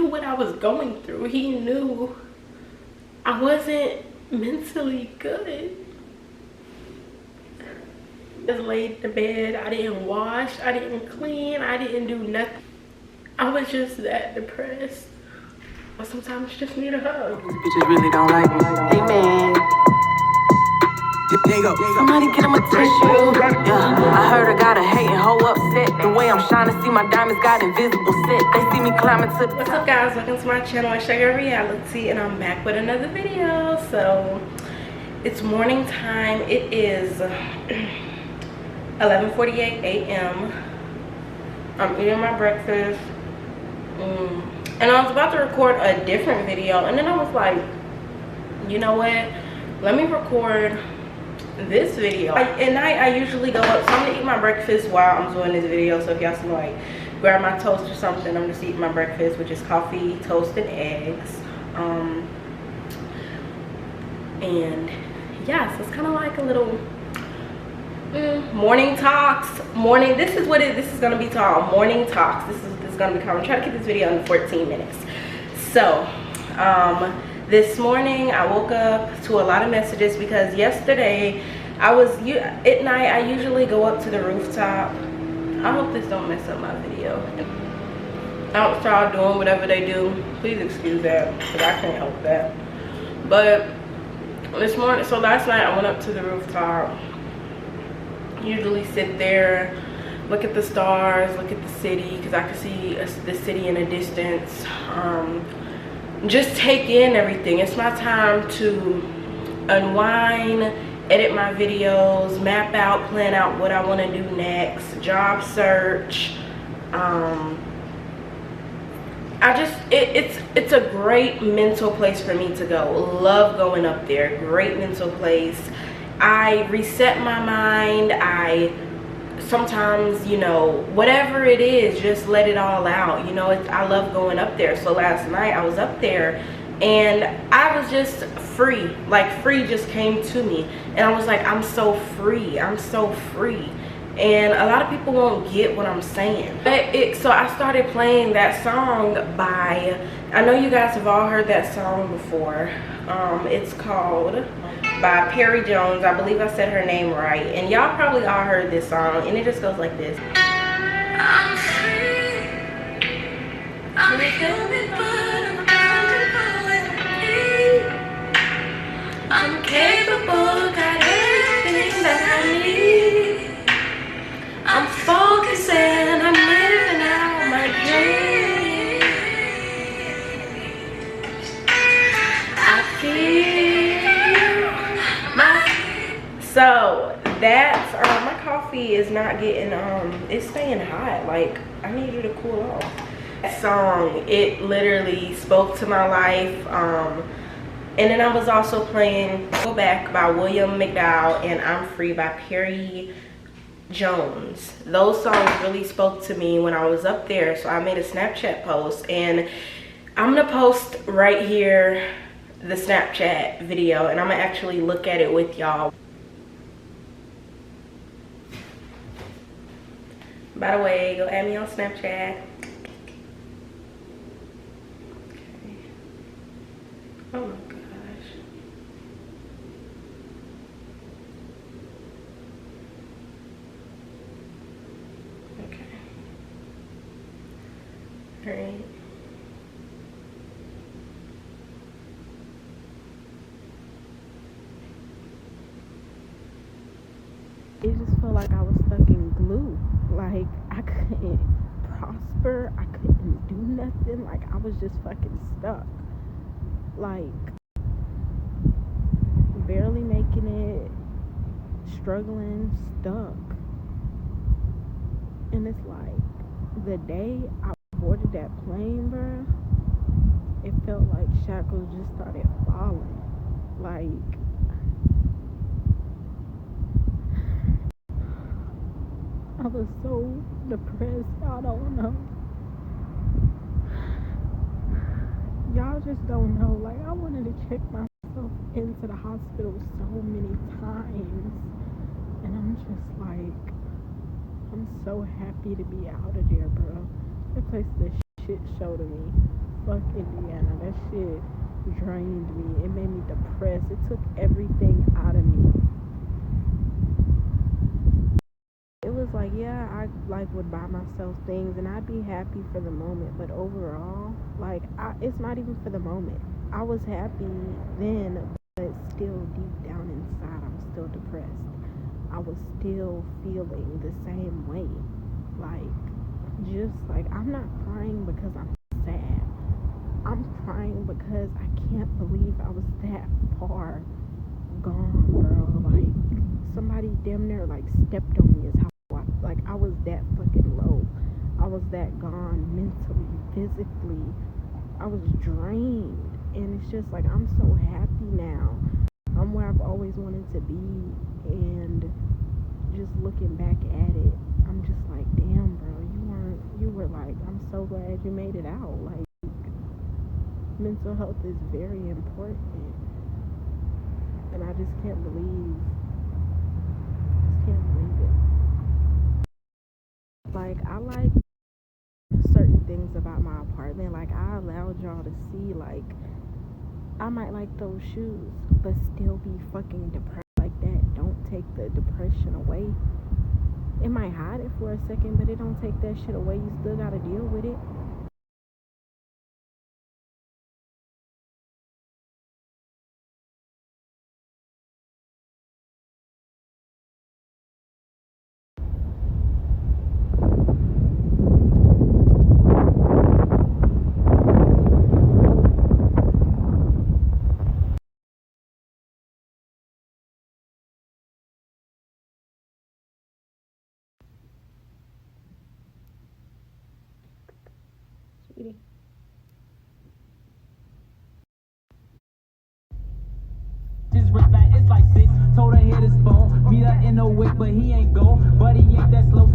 what I was going through. He knew I wasn't mentally good. Just laid in the bed. I didn't wash, I didn't clean, I didn't do nothing. I was just that depressed. But sometimes you just need a hug. Bitches really don't like me. Amen. There you go. Somebody get him a tissue. Yeah, I heard I got a hating hoe upset. The way I'm shining, see my diamonds got invisible set. They see me climbing to the What's up, guys? Welcome to my channel. It's Sugar Reality, and I'm back with another video. So it's morning time. It is 11:48 a.m. I'm eating my breakfast. And I was about to record a different video, and then I was like, you know what? Let me record this video. At night, I usually go up, so I'm gonna eat my breakfast while I'm doing this video. So if y'all see me like grab my toast or something, I'm just eating my breakfast, which is coffee, toast, and eggs. And yeah, so it's kind of like a little morning talks. This is what this is gonna be called, morning talks. This is gonna be called. I'm trying to keep this video in 14 minutes. So this morning I woke up to a lot of messages because yesterday at night I usually go up to the rooftop. I hope this don't mess up my video. Outside doing whatever they do, please excuse that, because I can't help that. But this morning, so last night I went up to the rooftop. Usually sit there, look at the stars, look at the city, because I can see the city in a distance. Just take in everything. It's my time to unwind, edit my videos, map out, plan out what I want to do next, job search. It's a great mental place for me to go. Love going up there. Great mental place. I reset my mind. I sometimes, you know, whatever it is, just let it all out. You know, I love going up there. So last night I was up there and I was just free. Like, free just came to me, and I was like, I'm so free. I'm so free. And a lot of people won't get what I'm saying. So I started playing that song by, I know you guys have all heard that song before. It's called by Perry Jones. I believe I said her name right. And y'all probably all heard this song, and it just goes like this. I'm free. I'm human, but I'm comfortable. I'm capable, got everything that I need. I'm focusing, I'm living out my dreams. I feel my... So that's my coffee is not getting it's staying hot. Like, I need you to cool off. That song, it literally spoke to my life. And then I was also playing Go Back by William McDowell and I'm Free by Perry Jones. Those songs really spoke to me when I was up there. So I made a Snapchat post, and I'm gonna post right here the Snapchat video, and I'm gonna actually look at it with y'all. By the way, go add me on Snapchat. Okay. Oh my gosh. Okay. All right. It just felt like I was stuck in glue. Like, I couldn't prosper. I couldn't do nothing. Like, I was just fucking stuck. Like, barely making it, struggling, stuck. And it's like, the day I boarded that plane, bro, it felt like shackles just started falling. Like, I was so depressed, y'all don't know. Y'all just don't know. Like, I wanted to check myself into the hospital so many times. And I'm just like, I'm so happy to be out of there, bro. That place is a shit show to me. Fuck Indiana. That shit drained me. It made me depressed. It took everything out of me. It was like, yeah, I like would buy myself things and I'd be happy for the moment, but overall, like, it's not even for the moment. I was happy then, but still deep down inside, I was still depressed. I was still feeling the same way. Like, just like, I'm not crying because I'm sad. I'm crying because I can't believe I was that far gone, bro. Like, somebody damn near like stepped on me is how I was that fucking low. I was that gone mentally, physically. I was drained. And it's just like, I'm so happy now. I'm where I've always wanted to be. And just looking back at it, I'm just like, damn, bro, you were like, I'm so glad you made it out. Like, mental health is very important. And I just can't believe it. Like, I like certain things about my apartment. Like, I allowed y'all to see, like, I might like those shoes, but still be fucking depressed like that. Don't take the depression away. It might hide it for a second, but it don't take that shit away. You still gotta deal with it. Sweetie. It's like 6. Told her hit his phone. Meet her in the wick, but he ain't go. But he ain't that slow.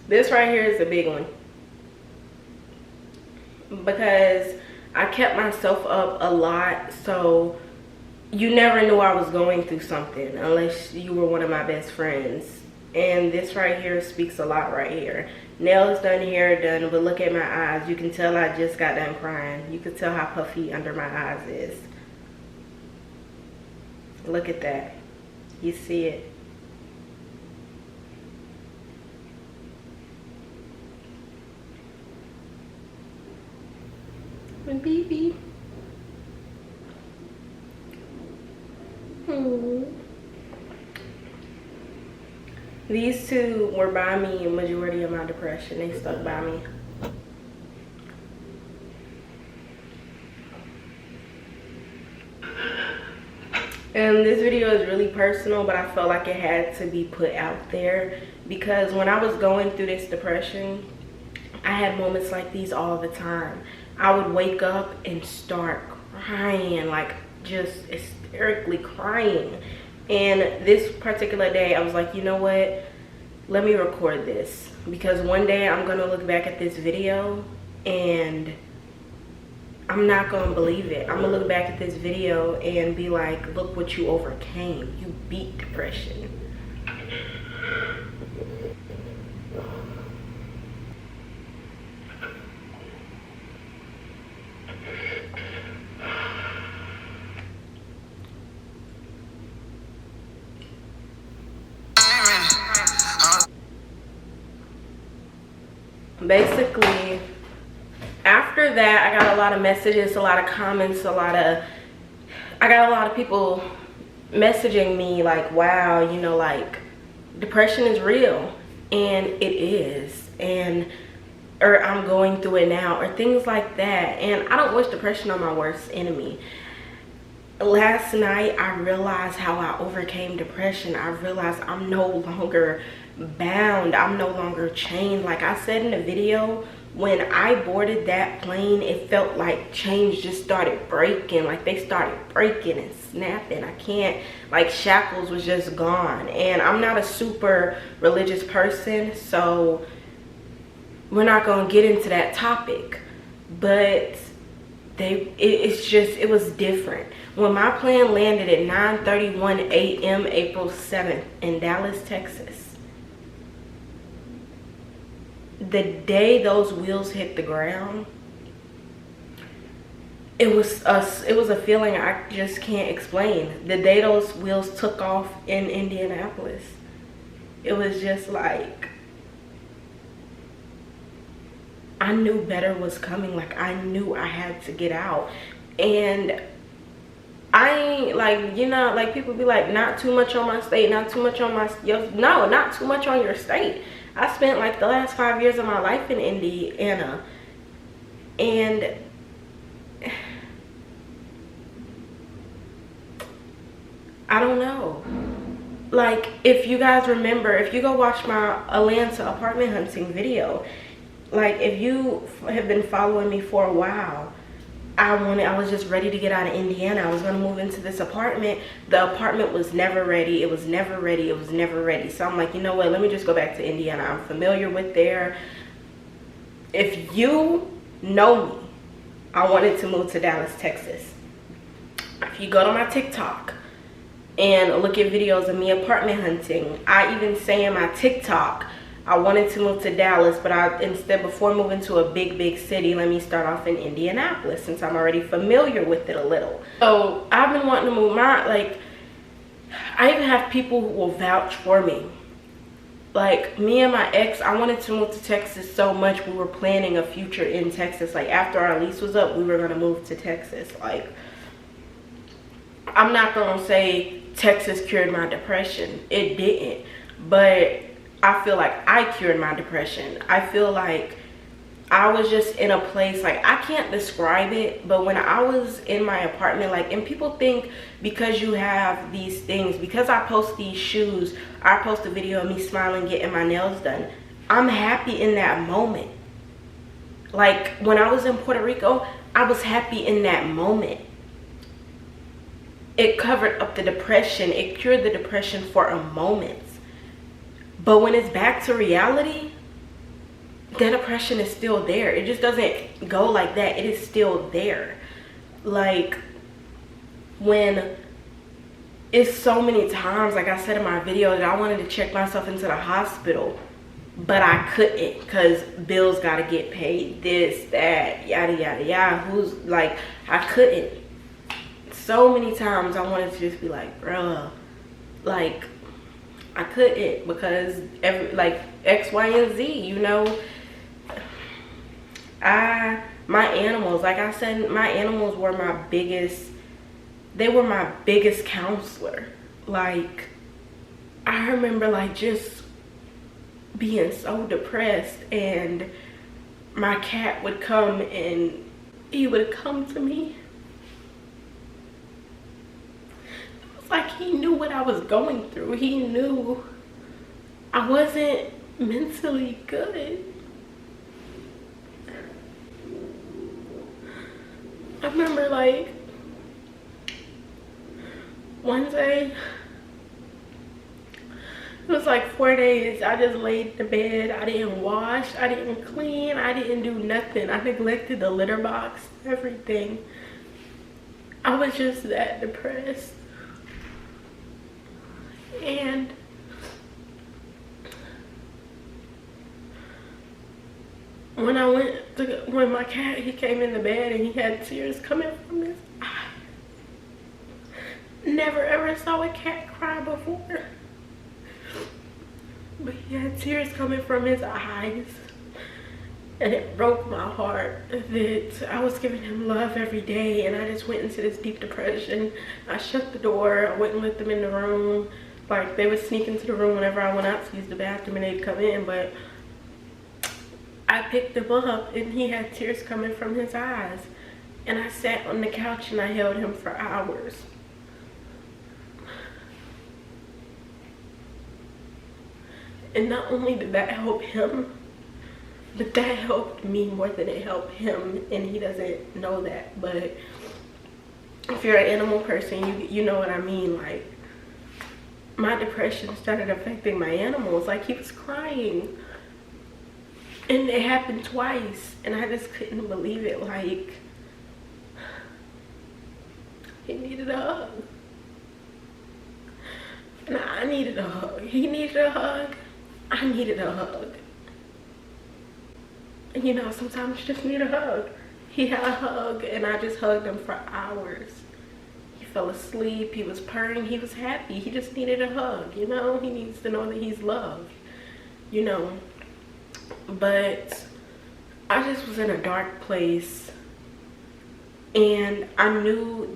This right here is a big one, because I kept myself up a lot, so you never knew I was going through something unless you were one of my best friends. And this right here speaks a lot right here. Nails done, hair done, but look at my eyes. You can tell I just got done crying. You can tell how puffy under my eyes is. Look at that. You see it. And baby. These two were by me a majority of my depression. They stuck by me. And this video is really personal, but I felt like it had to be put out there, because when I was going through this depression, I had moments like these all the time. I would wake up and start crying, like just hysterically crying. And this particular day, I was like, you know what? Let me record this, because one day I'm gonna look back at this video and I'm not gonna believe it. I'm gonna look back at this video and be like, look what you overcame. You beat depression. Basically, after that, I got a lot of messages, a lot of comments, I got a lot of people messaging me like, wow, you know, like, depression is real. And it is. And or I'm going through it now, or things like that. And I don't wish depression on my worst enemy. Last night I realized how I overcame depression. I realized I'm no longer bound, I'm no longer chained. Like I said in the video, when I boarded that plane, it felt like chains just started breaking. Like they started breaking and snapping. I can't, like shackles was just gone. And I'm not a super religious person, so we're not gonna get into that topic. But it was different. When my plane landed at 9:31 a.m. April 7th in Dallas, Texas, the day those wheels hit the ground, it was a feeling I just can't explain. The day those wheels took off in Indianapolis, it was just like I knew better was coming. Like I knew I had to get out. And I ain't like, you know, like people be like, not too much on my state, not too much on my, no, not too much on your state. I spent like the last 5 years of my life in Indiana, and I don't know. Like, if you guys remember, if you go watch my Atlanta apartment hunting video, like if you have been following me for a while, I was just ready to get out of Indiana. I was gonna move into this apartment. The apartment was never ready. It was never ready. It was never ready. So I'm like, you know what? Let me just go back to Indiana. I'm familiar with there. If you know me, I wanted to move to Dallas, Texas. If you go to my TikTok and look at videos of me apartment hunting, I even say in my TikTok, I wanted to move to Dallas, but instead, before moving to a big city, let me start off in Indianapolis, since I'm already familiar with it a little. So I've been wanting to move I even have people who will vouch for me. Like me and my ex, I wanted to move to Texas so much. We were planning a future in Texas. Like after our lease was up, we were gonna move to Texas. Like, I'm not gonna say Texas cured my depression. It didn't, but I feel like I cured my depression. I feel like I was just in a place, like I can't describe it, but when I was in my apartment, like, and people think because you have these things, because I post these shoes, I post a video of me smiling getting my nails done, I'm happy in that moment. Like when I was in Puerto Rico, I was happy in that moment. It covered up the depression. It cured the depression for a moment. But when it's back to reality, the depression is still there. It just doesn't go like that. It is still there. Like, when it's so many times, like I said in my video, that I wanted to check myself into the hospital, but I couldn't because bills got to get paid, this, that, yada, yada, yada. I couldn't. So many times I wanted to just be like, bruh, like, I couldn't, because X, Y, and Z, you know. My animals, like I said, my animals were my biggest counselor. Like, I remember like just being so depressed, and my cat would come and he would come to me. Like he knew what I was going through. He knew I wasn't mentally good. I remember like one day, it was like 4 days, I just laid in the bed. I didn't wash, I didn't clean, I didn't do nothing. I neglected the litter box, everything. I was just that depressed. And when my cat, he came in the bed and he had tears coming from his eye. Never ever saw a cat cry before, but he had tears coming from his eyes, and it broke my heart that I was giving him love every day, and I just went into this deep depression. I shut the door. I wouldn't let them in the room. Like, they would sneak into the room whenever I went out to use the bathroom and they'd come in, but I picked him up and he had tears coming from his eyes. And I sat on the couch and I held him for hours. And not only did that help him, but that helped me more than it helped him. And he doesn't know that. But if you're an animal person, you know what I mean. Like, my depression started affecting my animals. Like, he was crying. And it happened twice. And I just couldn't believe it. Like, he needed a hug. And I needed a hug. He needed a hug. I needed a hug. And you know, sometimes you just need a hug. He had a hug and I just hugged him for hours. He fell asleep, he was purring, he was happy. He just needed a hug, you know? He needs to know that he's loved, you know? But I just was in a dark place. And I knew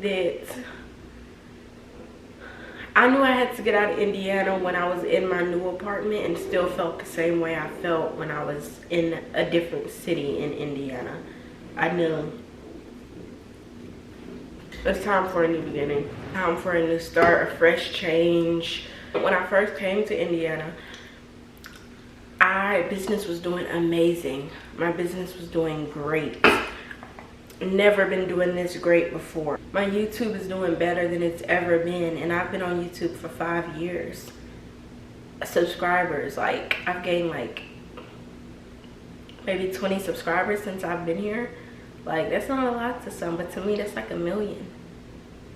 I had to get out of Indiana when I was in my new apartment, and still felt the same way I felt when I was in a different city in Indiana. I knew it's time for a new beginning, time for a new start, a fresh change. When I first came to Indiana, business was doing amazing. My business was doing great. Never been doing this great before. My YouTube is doing better than it's ever been, and I've been on YouTube for 5 years. Subscribers, like, I've gained like maybe 20 subscribers since I've been here. Like, that's not a lot to some, but to me that's like 1 million.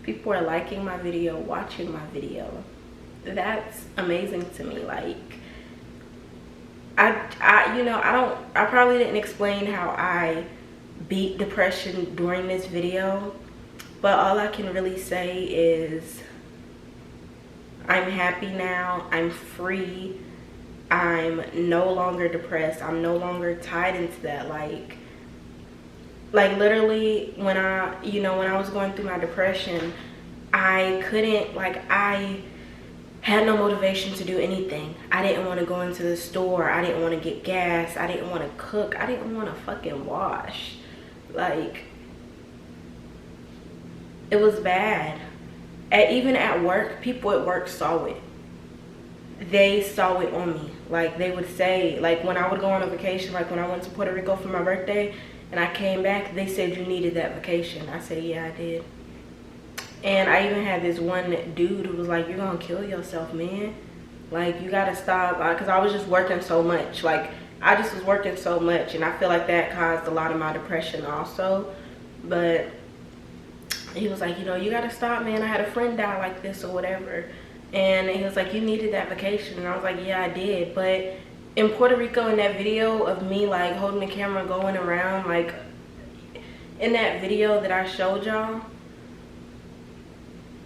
People are liking my video, watching my video. That's amazing to me. Like, I probably didn't explain how I beat depression during this video, but all I can really say is I'm happy now. I'm free. I'm no longer depressed. I'm no longer tied into that. Like literally when I was going through my depression, I had no motivation to do anything. I didn't want to go into the store. I didn't want to get gas. I didn't want to cook. I didn't want to fucking wash. Like, it was bad. Even at work, people at work saw it. They saw it on me. Like, they would say, like, when I would go on a vacation, like when I went to Puerto Rico for my birthday and I came back, they said, you needed that vacation. I said, yeah, I did. And I even had this one dude who was like, you're gonna kill yourself, man. Like, you gotta stop. Because I was just working so much. Like, I just was working so much, and I feel like that caused a lot of my depression also. But he was like, you know, you gotta stop, man. I had a friend die like this or whatever. And he was like, you needed that vacation. And I was like, yeah, I did. But in Puerto Rico, in that video of me like holding the camera going around, like in that video that I showed y'all,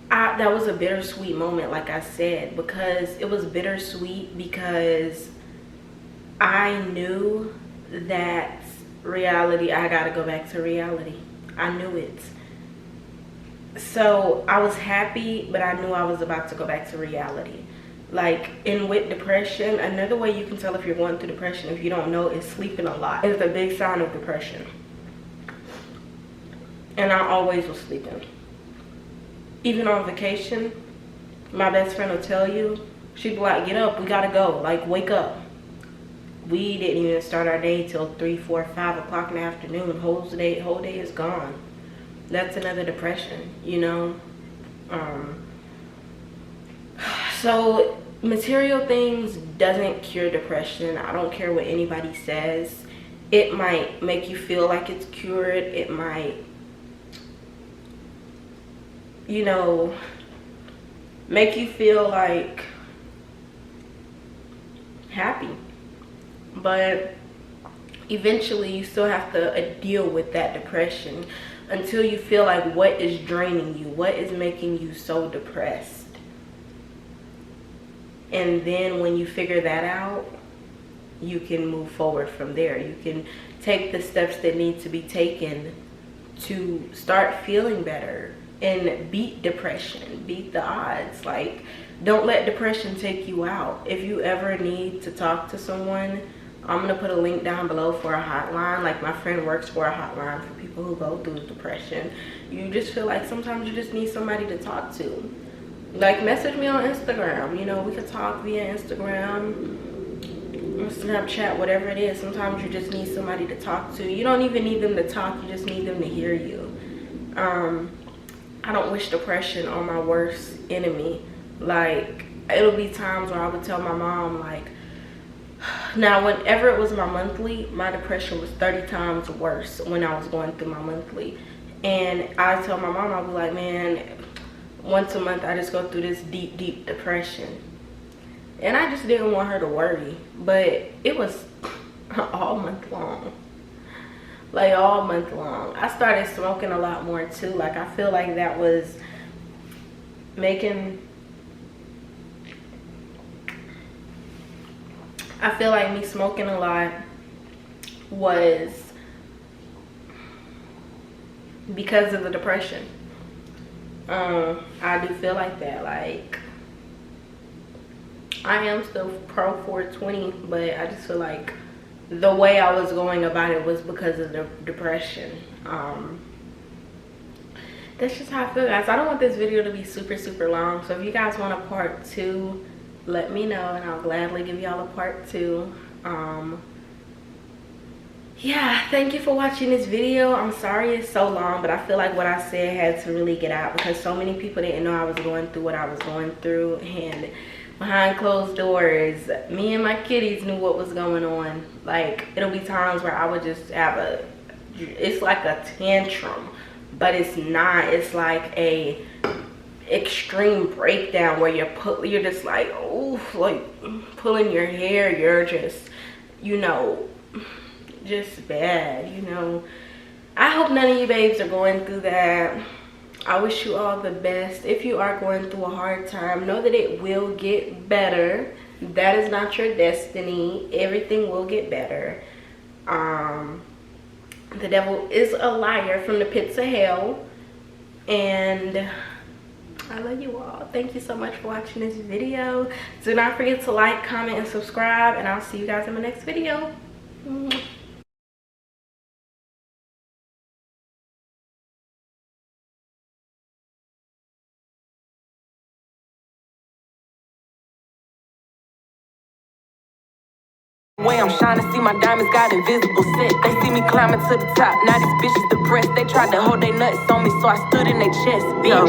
that was a bittersweet moment, like I said, because it was bittersweet because I knew that reality, I gotta go back to reality. I knew it. So I was happy, but I knew I was about to go back to reality. Like, with depression, another way you can tell if you're going through depression, if you don't know, is sleeping a lot. It's a big sign of depression. And I always was sleeping. Even on vacation, my best friend will tell you, she'd be like, get up, we gotta go, like, wake up. We didn't even start our day till 3, 4, 5 o'clock in the afternoon. Whole day is gone. That's another depression, you know. So material things doesn't cure depression. I don't care what anybody says. It might make you feel like it's cured. It might, you know, make you feel like happy. But eventually you still have to deal with that depression until you feel like what is draining you, what is making you so depressed. And then when you figure that out, you can move forward from there. You can take the steps that need to be taken to start feeling better and beat depression, beat the odds. Like, don't let depression take you out. If you ever need to talk to someone, I'm gonna put a link down below for a hotline. Like, my friend works for a hotline for people who go through depression. You just feel like sometimes you just need somebody to talk to. Like, message me on Instagram. You know, we could talk via Instagram, Snapchat, whatever it is. Sometimes you just need somebody to talk to. You don't even need them to talk, you just need them to hear you. I don't wish depression on my worst enemy. Like, it'll be times where I would tell my mom, like, now whenever it was my monthly, my depression was 30 times worse when I was going through my monthly. And I tell my mom, I'll be like, man, once a month I just go through this deep depression. And I just didn't want her to worry, but it was all month long. Like, all month long. I started smoking a lot more too. Like, I feel like that was making, I feel like me smoking a lot was because of the depression. I do feel like that. Like, I am still pro 420, but I just feel like the way I was going about it was because of the depression. That's just how I feel, guys. I don't want this video to be super long, so if you guys want a part 2, let me know and I'll gladly give y'all a part 2. Yeah, thank you for watching this video. I'm sorry it's so long, but I feel like what I said had to really get out because so many people didn't know I was going through what I was going through, and behind closed doors, me and my kitties knew what was going on. Like, it'll be times where I would just have it's like a tantrum, but it's not. It's like a extreme breakdown where you're just like, oh, like pulling your hair. You're just, you know, just bad, you know. I hope none of you babes are going through that. I wish you all the best. If you are going through a hard time, know that it will get better. That is not your destiny. Everything will get better. The devil is a liar from the pits of hell. And I love you all. Thank you so much for watching this video. Do not forget to like, comment, and subscribe. And I'll see you guys in my next video. Way I'm shining, see my diamonds got invisible set. They see me climbing to the top, now these bitches depressed. They tried to hold their nuts on me, so I stood in their chest. Yo.